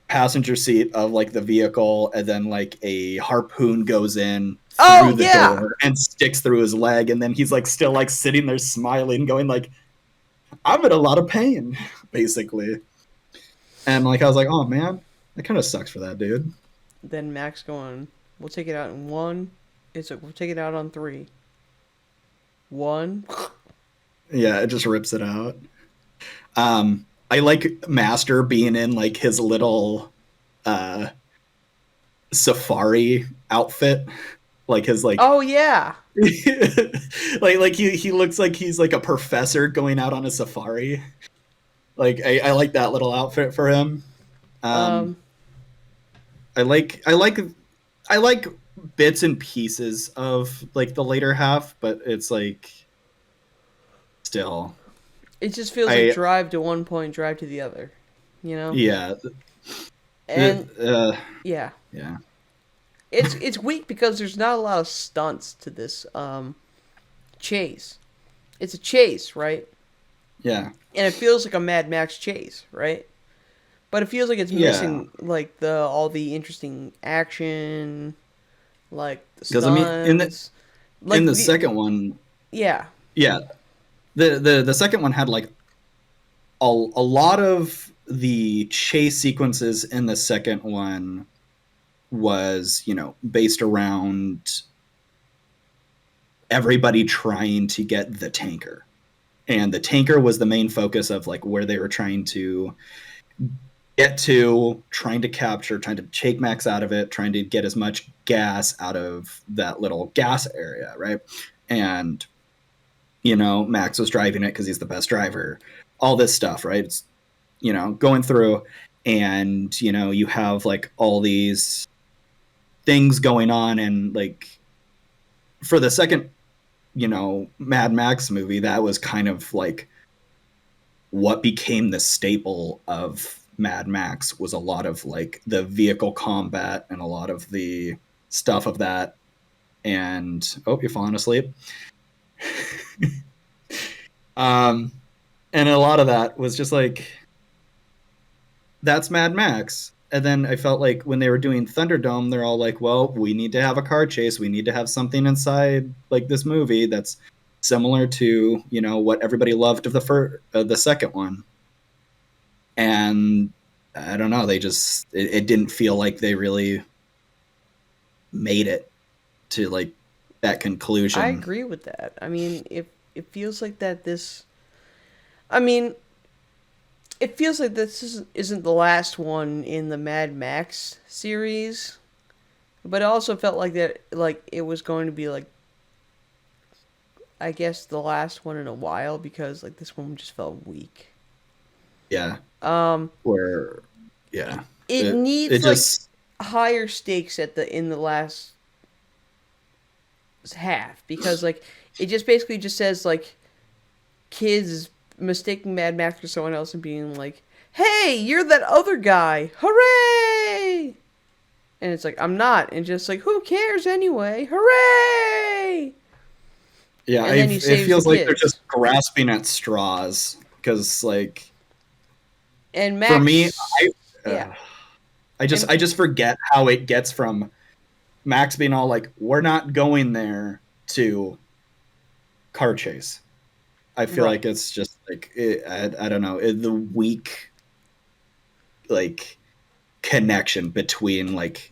passenger seat of like the vehicle, and then like a harpoon goes in through the door and sticks through his leg, and then he's like still like sitting there smiling, going like, I'm in a lot of pain, basically. And like I was like, oh man, that kind of sucks for that dude. Then Max going, we'll take it out in 1. It's like, we'll take it out on 3. 1. Yeah, it just rips it out. I like Master being in like his little safari outfit, like his like. Oh yeah. like he looks like he's like a professor going out on a safari. Like I like that little outfit for him. I like bits and pieces of like the later half, but it's like still. It just feels like drive to one point, drive to the other, you know? Yeah. And yeah. It's weak because there's not a lot of stunts to this chase. It's a chase, right? Yeah. And it feels like a Mad Max chase, right? But it feels like it's missing like all the interesting action, like the stunts. Because I mean, in the second one, yeah. The second one had like a lot of the chase sequences in the second one was, you know, based around everybody trying to get the tanker. And the tanker was the main focus of like where they were trying to get to, trying to take Max out of it, trying to get as much gas out of that little gas area, right? And, Max was driving it because he's the best driver. All this stuff, right? It's, going through, and, you have, like, all these things going on, and, like, for the second, Mad Max movie, that was kind of, like, what became the staple of Mad Max, was a lot of, like, the vehicle combat and a lot of the stuff of that. And you're falling asleep. And a lot of that was just like, that's Mad Max. And then I felt like when they were doing Thunderdome, they're all like, well, we need to have a car chase. We need to have something inside, like, this movie that's similar to, what everybody loved of the second one. And I don't know, it didn't feel like they really made it to, like, that conclusion. I agree with that. I mean, it feels like that this... I mean, it feels like this isn't the last one in the Mad Max series, but it also felt like that, like, it was going to be, like, I guess the last one in a while, because, like, this one just felt weak. Yeah. Yeah. It needs, like, higher stakes in the last half, because, like, it just basically just says, like, kids mistaking Mad Max for someone else and being like, hey, you're that other guy, hooray! And it's like, I'm not. And just like, who cares anyway, hooray! Yeah, it feels like they're just grasping at straws, because, like, and Max, for me, yeah, I just forget how it gets from Max being all like, we're not going there, to car chase. I feel like it's just like, I don't know, the weak, like, connection between, like,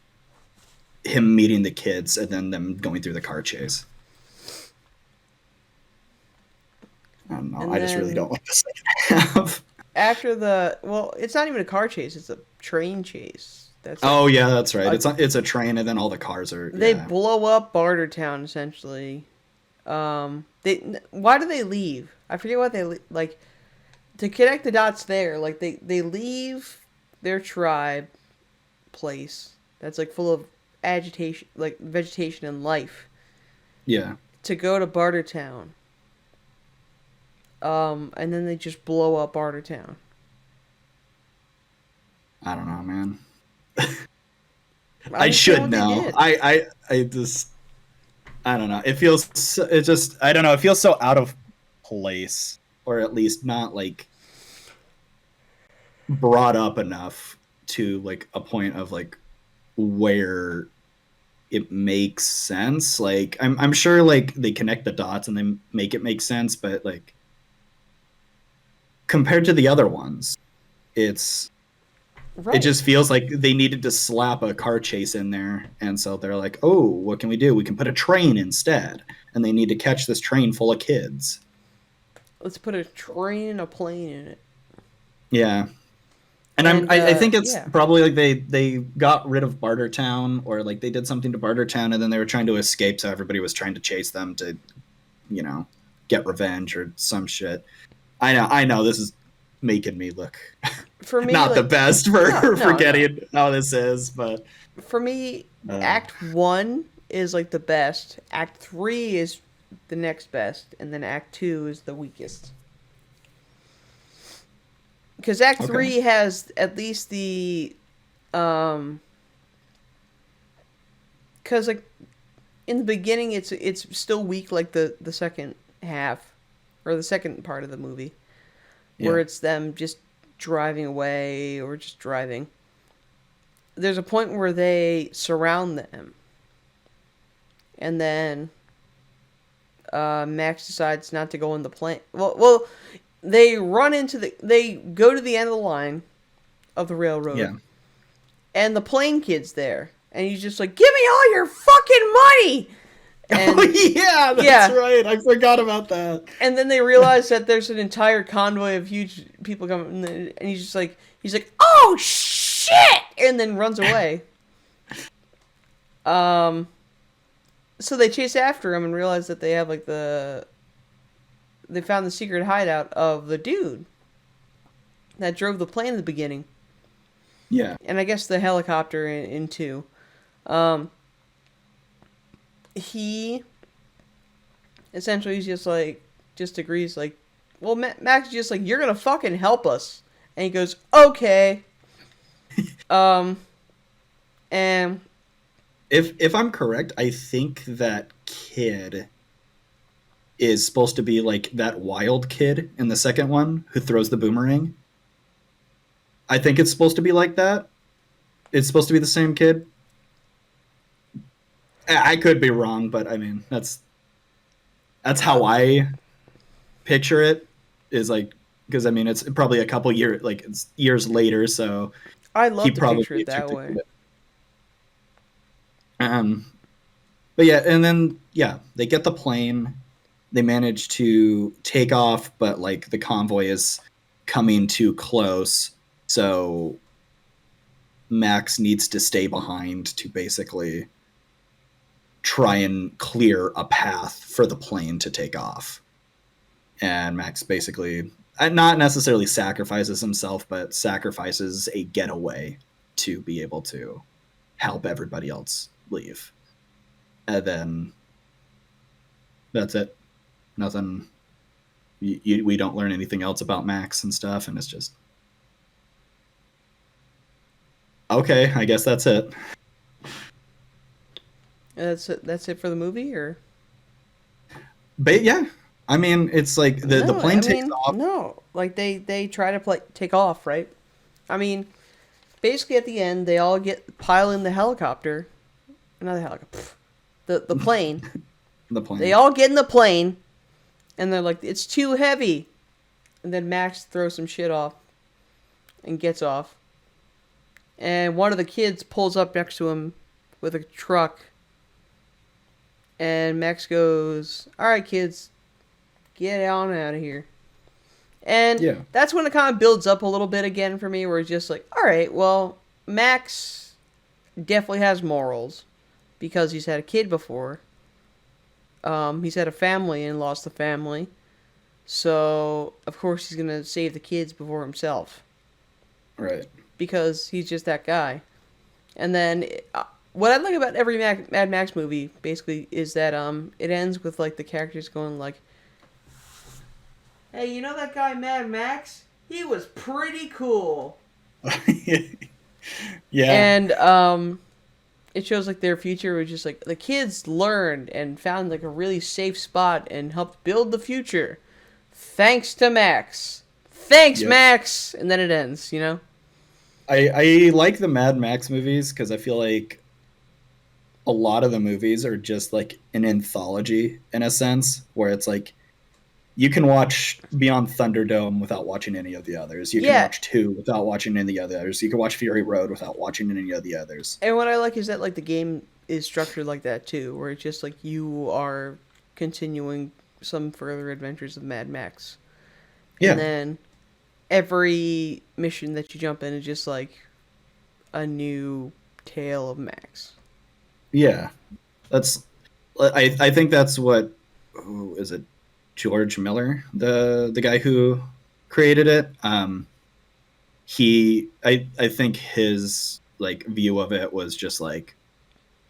him meeting the kids and then them going through the car chase. I don't know. I just really don't like the second half. After it's not even a car chase; it's a train chase. That's yeah, that's right. It's a train, and then all the cars are. They blow up Bartertown essentially. Why do they leave? I forget what they like. To connect the dots there, like they leave their tribe place that's, like, full of agitation, like vegetation and life. Yeah. To go to Bartertown. And then they just blow up Bartertown. I don't know, man. I should know. I just, I don't know. It feels I don't know. It feels so out of place, or at least not, like, brought up enough to, like, a point of, like, where it makes sense. Like, I'm sure, like, they connect the dots and they make it make sense, but, like, compared to the other ones, it just feels like they needed to slap a car chase in there, and so they're like, oh, what can we do? We can put a train instead, and they need to catch this train full of kids. Let's put a train and a plane in it. Yeah. And I think it's probably like they got rid of Bartertown, or, like, they did something to Bartertown, and then they were trying to escape, so everybody was trying to chase them to, get revenge or some shit. I know this is making me look for me, not, like, the best for forgetting how this is, but for me, Act 1 is, like, the best. Act 3 is the next best, and then Act 2 is the weakest. Because Act 3 has at least the, because, like, in the beginning, it's still weak, like the second half, or the second part of the movie, where it's them just driving away, or just driving. There's a point where they surround them, and then Max decides not to go in the plane. Well, they go to the end of the line of the railroad, and the plane kid's there, and he's just like, "Give me all your fucking money!" And, that's right. I forgot about that. And then they realize that there's an entire convoy of huge people coming, and he's just like, He's like, "Oh shit!" and then runs away. So they chase after him and realize that they have like they found the secret hideout of the dude that drove the plane in the beginning. Yeah. And I guess the helicopter in too. He essentially just agrees like, well, Max is just like, you're gonna fucking help us, and he goes, okay. And if I'm correct, I think that kid is supposed to be like that wild kid in the second one who throws the boomerang. I think it's supposed to be like that. It's supposed to be the same kid. I could be wrong, but I mean that's how I picture it. Is like, because I mean it's probably a couple years, like it's years later, so I love to picture it that way. But yeah, and then yeah, they get the plane. They manage to take off, but like the convoy is coming too close, so Max needs to stay behind to basically try and clear a path for the plane to take off. And Max basically, not necessarily sacrifices himself, but sacrifices a getaway to be able to help everybody else leave. And then that's it. Nothing. We don't learn anything else about Max and stuff, and it's just okay. I guess that's it. That's it for the movie, or? But yeah, I mean, it's like the plane takes off. No, like they try to take off, right? I mean, basically at the end they all pile in the helicopter, not the helicopter, the plane. The plane. They all get in the plane, and they're like, it's too heavy, and then Max throws some shit off, and gets off, and one of the kids pulls up next to him with a truck. And Max goes, all right, kids, get on out of here. And that's when it kind of builds up a little bit again for me, where it's just like, all right, well, Max definitely has morals because he's had a kid before. He's had a family and lost the family. So, of course, he's going to save the kids before himself. Right. Because he's just that guy. And then what I like about every Mad Max movie, basically, is that it ends with like the characters going like, "Hey, you know that guy Mad Max? He was pretty cool." Yeah. And it shows like their future was just like the kids learned and found like a really safe spot and helped build the future, thanks to Max. Thanks, Max. And then it ends. You know. I like the Mad Max movies because I feel like a lot of the movies are just like an anthology in a sense, where it's like you can watch Beyond Thunderdome without watching any of the others. You can watch 2 without watching any of the others. You can watch Fury Road without watching any of the others. And what I like is that like the game is structured like that too, where it's just like you are continuing some further adventures of Mad Max. Yeah. And then every mission that you jump in is just like a new tale of Max. Yeah, that's. I think that's what. Who is it? George Miller, the guy who created it. I think his like view of it was just like,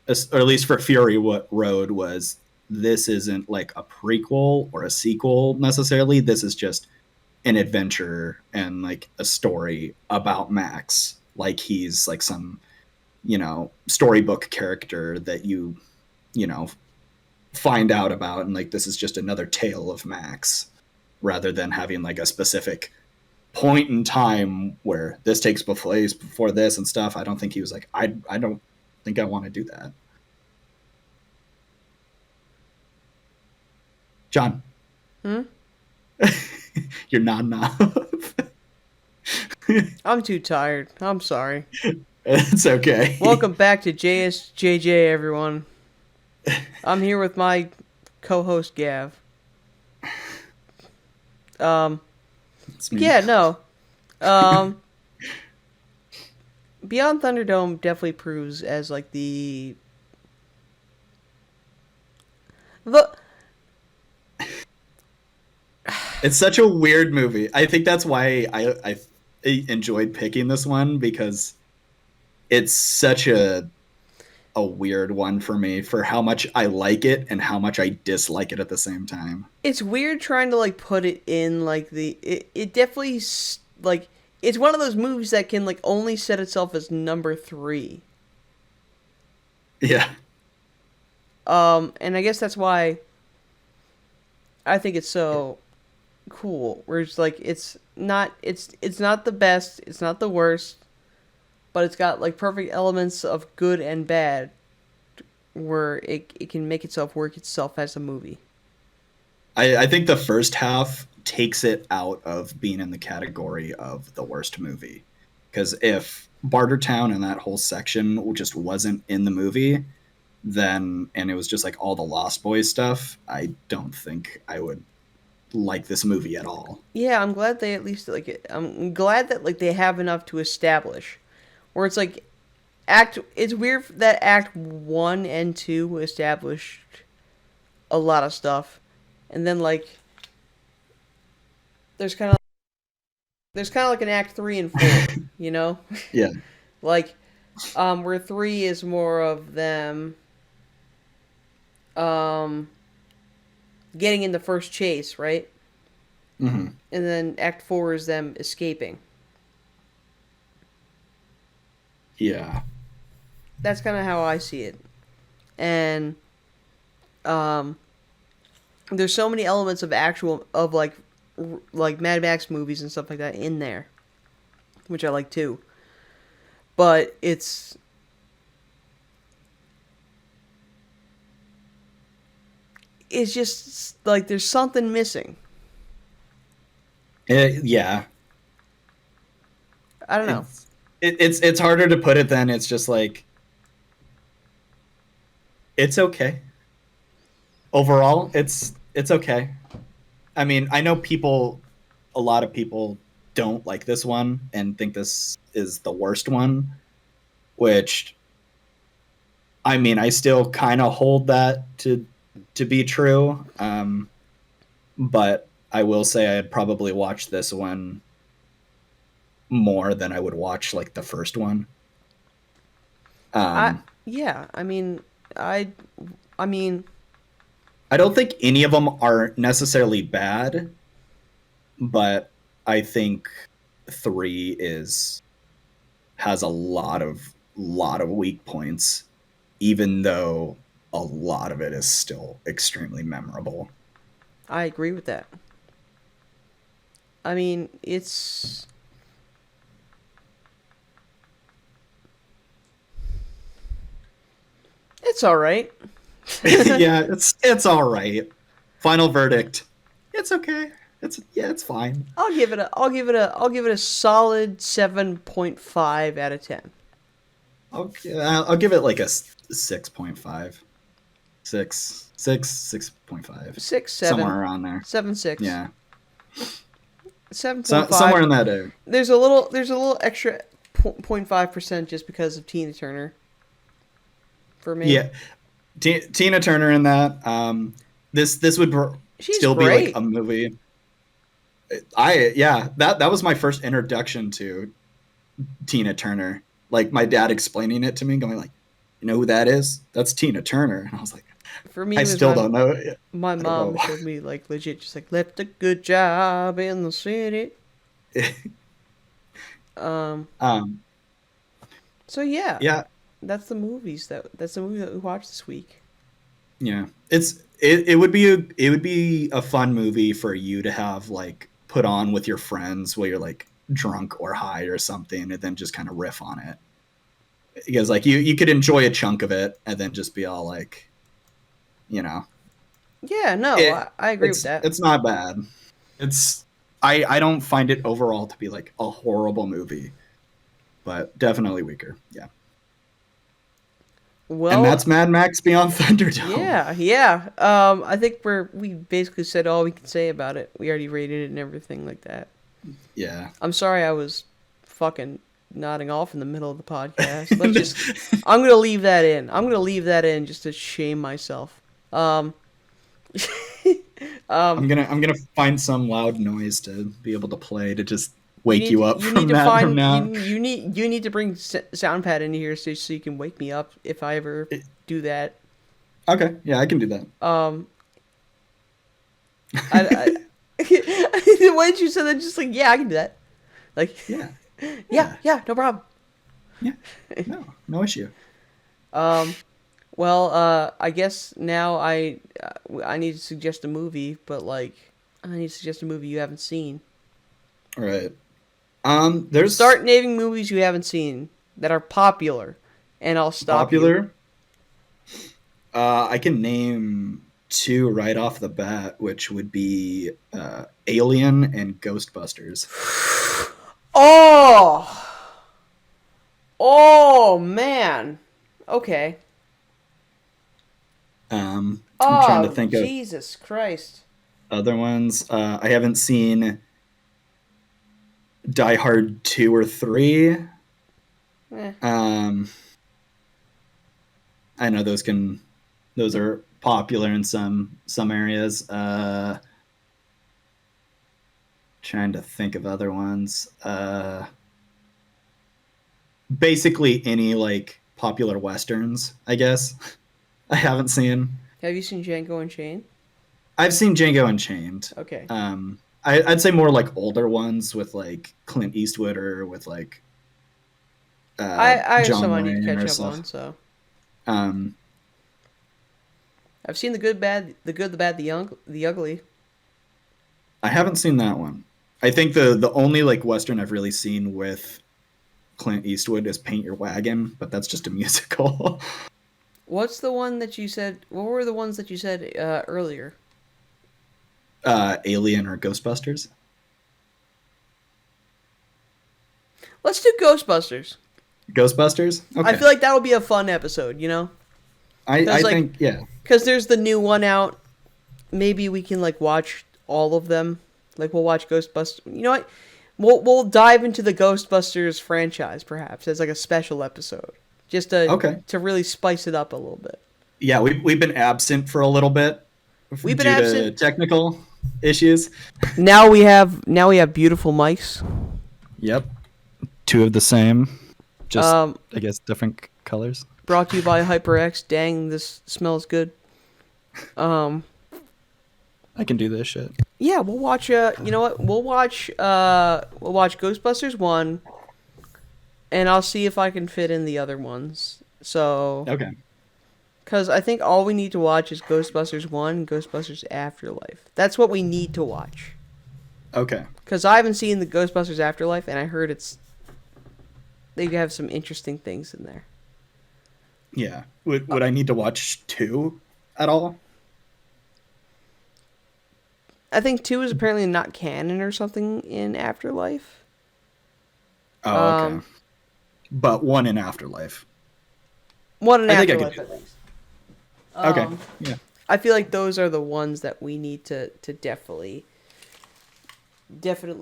or at least for Fury Road, was this isn't like a prequel or a sequel necessarily. This is just an adventure and like a story about Max, like he's like some, storybook character that you find out about, and like this is just another tale of Max, rather than having like a specific point in time where this takes place before this and stuff. I don't think he was like, I don't think I want to do that. John. You're nodding off. I'm too tired. I'm sorry. It's okay. Welcome back to Jsjj, everyone. I'm here with my co-host Gav. It's me. Yeah, no. Beyond Thunderdome definitely proves as like the It's such a weird movie. I think that's why I enjoyed picking this one, because it's such a weird one for me, for how much I like it and how much I dislike it at the same time. it's weird trying to like put it in like it definitely like it's one of those movies that can like only set itself as number 3. Yeah. And I guess that's why I think it's so cool. Where it's like it's not the best, it's not the worst, but it's got like perfect elements of good and bad, where it can make itself work itself as a movie. I think the first half takes it out of being in the category of the worst movie. Because if Bartertown and that whole section just wasn't in the movie, then, and it was just like all the Lost Boys stuff, I don't think I would like this movie at all. Yeah, I'm glad they at least like I'm glad that like they have enough to establish, where it's like it's weird that act 1 and 2 established a lot of stuff, and then like there's kind of like an act 3 and 4, you know? Yeah. Like where 3 is more of them um getting in the first chase, right? Mm-hmm. And then act 4 is them escaping. Yeah. That's kind of how I see it. And there's so many elements of actual of like Mad Max movies and stuff like that in there, which I like too. But it's just like there's something missing. Yeah. I don't know. It's harder to put it than it's just like, it's okay. Overall, it's okay. I mean, I know a lot of people don't like this one and think this is the worst one, which, I mean, I still kind of hold that to be true. But I will say I'd probably watch this one more than I would watch like the first one. Yeah, I I mean I don't think any of them are necessarily bad, but I think 3 has a lot of weak points, even though a lot of it is still extremely memorable. I agree with that. I mean, it's all right. Yeah, it's all right. Final verdict. It's okay. It's fine. I'll give it a solid 7.5 out of 10. I'll give it like a 6.5. 6.5. 6, 7. Somewhere around there. 7, 6. Yeah. 7.5. Somewhere in that area. There's a little extra 0.5% just because of Tina Turner. For me. Yeah. Tina Turner in that. This would still great. be like a movie. That was my first introduction to Tina Turner. Like my dad explaining it to me, going like, "You know who that is? That's Tina Turner." And I was like, For me, I still don't know. My mom showed me like legit, just like left a good job in the city. So yeah. Yeah. That's the movie that we watched this week. Yeah. It would be a fun movie for you to have like put on with your friends while you're like drunk or high or something, and then just kind of riff on it. Because like you could enjoy a chunk of it and then just be all like, you know. Yeah, no, I agree with that. It's not bad. I don't find it overall to be like a horrible movie, but definitely weaker. Yeah. Well, and that's Mad Max Beyond Thunderdome. Yeah. I think we basically said all we can say about it. We already rated it and everything like that. Yeah. I'm sorry I was fucking nodding off in the middle of the podcast. I'm gonna leave that in. I'm gonna leave that in just to shame myself. I'm gonna find some loud noise to be able to play to just wake you up from that from now. You need to bring SoundPad in here so you can wake me up if I ever do that. Okay, yeah, I can do that. The way you said that, just like, yeah, I can do that. Like, yeah, no problem. Yeah, no issue. Well, I guess now I need to suggest a movie, but like, I need to suggest a movie you haven't seen. All right. Start naming movies you haven't seen that are popular, and I'll stop. Popular. I can name 2 right off the bat, which would be Alien and Ghostbusters. Oh man. Okay. I'm trying to think of Jesus Christ. other ones. I haven't seen Die Hard 2 or 3. I know those are popular in some areas. Trying to think of other ones. Basically any like popular westerns, I guess. I haven't seen. Have you seen Django Unchained? I've seen Django Unchained. Okay. I'd say more like older ones with like Clint Eastwood or with like I John some I Wayne need to or catch up stuff. on, so I've seen the good, the bad, the ugly. I haven't seen that one. I think the only like western I've really seen with Clint Eastwood is Paint Your Wagon, but that's just a musical. What's the one that you said? What were the ones that you said earlier? Alien or Ghostbusters. Let's do Ghostbusters. Ghostbusters? Okay. I feel like that would be a fun episode, you know? I think, yeah. Because there's the new one out. Maybe we can, like, watch all of them. Like, we'll watch Ghostbusters. You know what? We'll dive into the Ghostbusters franchise, perhaps, as, like, a special episode. Just to really spice it up a little bit. Yeah, we've been absent for a little bit. We've been due absent. to technical issues. Now we have beautiful mics. Yep. 2 of the same. Just, I guess, different colors. Brought to you by HyperX. Dang, this smells good. I can do this shit. Yeah, we'll watch. You know what? We'll watch Ghostbusters 1, and I'll see if I can fit in the other ones. So. Okay. Because I think all we need to watch is Ghostbusters 1 and Ghostbusters Afterlife. That's what we need to watch. Okay. Because I haven't seen the Ghostbusters Afterlife, and I heard they have some interesting things in there. Yeah. Would I need to watch 2 at all? I think 2 is apparently not canon or something in Afterlife. Oh, okay. But 1 in Afterlife. 1 in Afterlife, I could do at least. Okay. Yeah. I feel like those are the ones that we need to definitely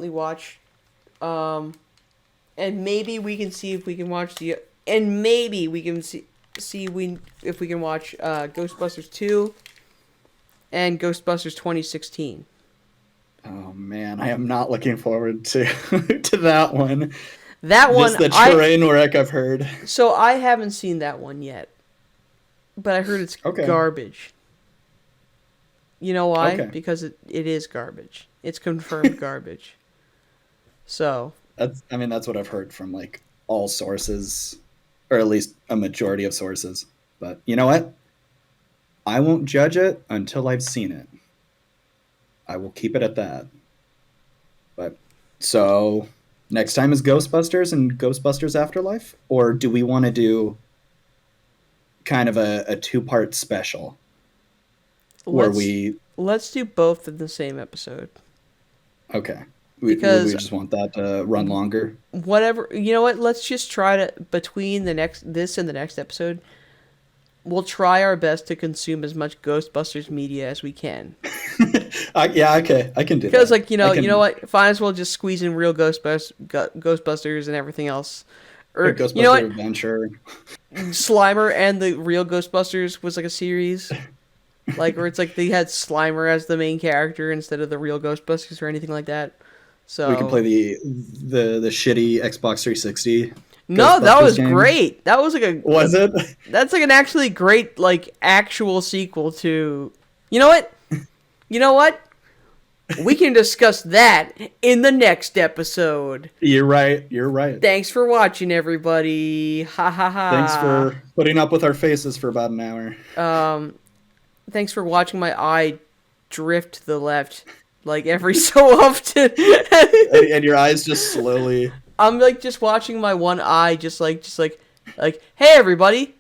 watch. And maybe we can see if we can watch if we can watch Ghostbusters 2 and Ghostbusters 2016. Oh man, I am not looking forward to to that one. That one, just the train wreck I've heard. So I haven't seen that one yet, but I heard it's garbage. You know why? Okay. Because it is garbage. It's confirmed garbage. So that's what I've heard from like all sources, or at least a majority of sources. But you know what? I won't judge it until I've seen it. I will keep it at that. But so next time is Ghostbusters and Ghostbusters Afterlife, or do we want to do kind of a 2-part special? Let's do both in the same episode. Okay. We just want that to run longer. Whatever. You know what? Let's just try to, between this and the next episode, we'll try our best to consume as much Ghostbusters media as we can. Yeah, okay, I can do that. Because, like, you know what? Might as well just squeeze in real Ghostbusters and everything else. Or Ghostbuster you know what? Adventure. Slimer and the real Ghostbusters was like a series, like where it's like they had Slimer as the main character instead of the real Ghostbusters or anything like that. So We can play the shitty Xbox 360. No, that Ghostbusters was game. great. That was like a Was it? That's like an actually great like actual sequel to. You know what? You know what? We can discuss that in the next episode. You're right. You're right. Thanks for watching, everybody. Ha ha ha. Thanks for putting up with our faces for about an hour. Thanks for watching my eye drift to the left, like every so often. And your eyes just slowly. I'm like just watching my one eye, just like, hey everybody,